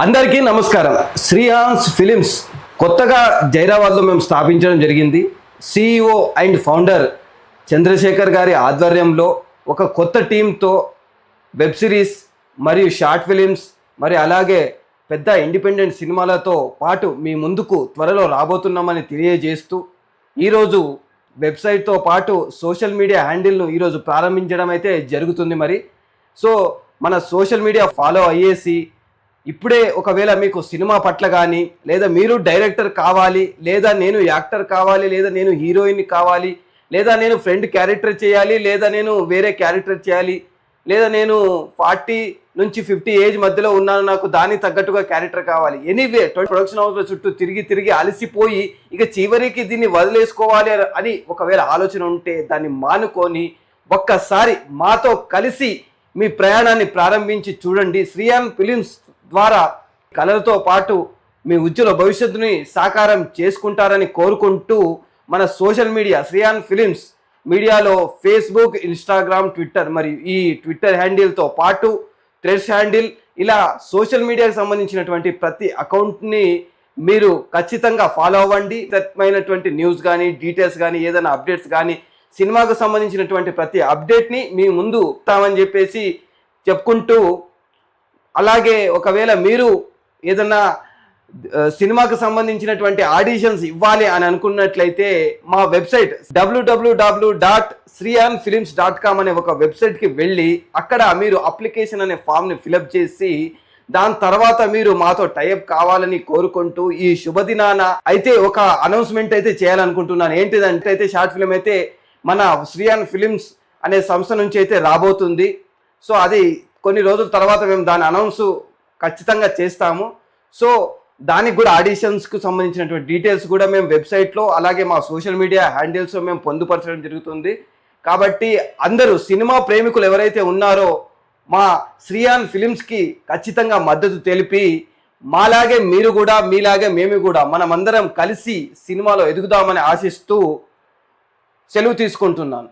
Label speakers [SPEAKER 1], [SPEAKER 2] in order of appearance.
[SPEAKER 1] అందరికీ నమస్కారం. శ్రీహాన్స్ ఫిలిమ్స్ కొత్తగా జైరాబాద్లో మేము స్థాపించడం జరిగింది. సిఇఓ అండ్ ఫౌండర్ చంద్రశేఖర్ గారి ఆధ్వర్యంలో ఒక కొత్త టీంతో వెబ్ సిరీస్ మరియు షార్ట్ ఫిలిమ్స్ మరి అలాగే పెద్ద ఇండిపెండెంట్ సినిమాలతో పాటు మీ ముందుకు త్వరలో రాబోతున్నామని తెలియజేస్తూ ఈరోజు వెబ్సైట్తో పాటు సోషల్ మీడియా హ్యాండిల్ను ఈరోజు ప్రారంభించడం అయితే జరుగుతుంది. మరి సో మన సోషల్ మీడియా ఫాలో అయ్యేసి ఇప్పుడే ఒకవేళ మీకు సినిమా పట్ల కానీ లేదా మీరు డైరెక్టర్ కావాలి లేదా నేను యాక్టర్ కావాలి లేదా నేను హీరోయిన్ కావాలి లేదా నేను ఫ్రెండ్ క్యారెక్టర్ చేయాలి లేదా నేను వేరే క్యారెక్టర్ చేయాలి లేదా నేను 40 నుంచి 50 ఏజ్ మధ్యలో ఉన్నాను, నాకు దానికి తగ్గట్టుగా క్యారెక్టర్ కావాలి, ఎనీవే ప్రొడక్షన్ హౌస్ల చుట్టూ తిరిగి అలసిపోయి ఇక చివరికి దీన్ని వదిలేసుకోవాలి అని ఒకవేళ ఆలోచన ఉంటే దాన్ని మానుకొని ఒక్కసారి మాతో కలిసి మీ ప్రయాణాన్ని ప్రారంభించి చూడండి. శ్రీహాన్ ఫిలిమ్స్ ద్వారా కళలతో పాటు మీ ఉజ్వల భవిష్యత్తుని సాకారం చేసుకుంటారని కోరుకుంటూ మన సోషల్ మీడియా శ్రీహాన్ ఫిలిమ్స్ మీడియాలో ఫేస్బుక్, ఇన్స్టాగ్రామ్, ట్విట్టర్ మరియు ఈ ట్విట్టర్ హ్యాండిల్తో పాటు థ్రెడ్స్ హ్యాండిల్ ఇలా సోషల్ మీడియాకి సంబంధించినటువంటి ప్రతి అకౌంట్ని మీరు ఖచ్చితంగా ఫాలో అవ్వండి. ప్రత్యేకమైనటువంటి న్యూస్ కానీ డీటెయిల్స్ కానీ ఏదైనా అప్డేట్స్ కానీ సినిమాకు సంబంధించినటువంటి ప్రతి అప్డేట్ని మీ ముందు ఇస్తామని చెప్పేసి చెప్పుకుంటూ, అలాగే ఒకవేళ మీరు ఏదన్నా సినిమాకు సంబంధించినటువంటి ఆడిషన్స్ ఇవ్వాలి అని అనుకున్నట్లయితే మా వెబ్సైట్ www.srihanfilms.com అనే ఒక వెబ్సైట్కి వెళ్ళి అక్కడ మీరు అప్లికేషన్ అనే ఫామ్ని ఫిలప్ చేసి దాని తర్వాత మీరు మాతో టైప్ కావాలని కోరుకుంటూ ఈ శుభదినాన అయితే ఒక అనౌన్స్మెంట్ అయితే చేయాలనుకుంటున్నాను. ఏంటిదంటే అయితే షార్ట్ ఫిల్మ్ అయితే మన శ్రీహాన్ ఫిలిమ్స్ అనే సంస్థ నుంచి అయితే రాబోతుంది. సో అది కొన్ని రోజుల తర్వాత మేము దాని అనౌన్స్ ఖచ్చితంగా చేస్తాము. సో దానికి కూడా ఆడిషన్స్కు సంబంధించినటువంటి డీటెయిల్స్ కూడా మేము వెబ్సైట్లో అలాగే మా సోషల్ మీడియా హ్యాండిల్స్లో మేము పొందుపరచడం జరుగుతుంది. కాబట్టి అందరూ సినిమా ప్రేమికులు ఎవరైతే ఉన్నారో మా శ్రీహాన్ ఫిలిమ్స్కి ఖచ్చితంగా మద్దతు తెలిపి మాలాగే మీరు కూడా మీలాగే మేము కూడా మనమందరం కలిసి సినిమాలో ఎదుగుదామని ఆశిస్తూ సెలవు తీసుకుంటున్నాను.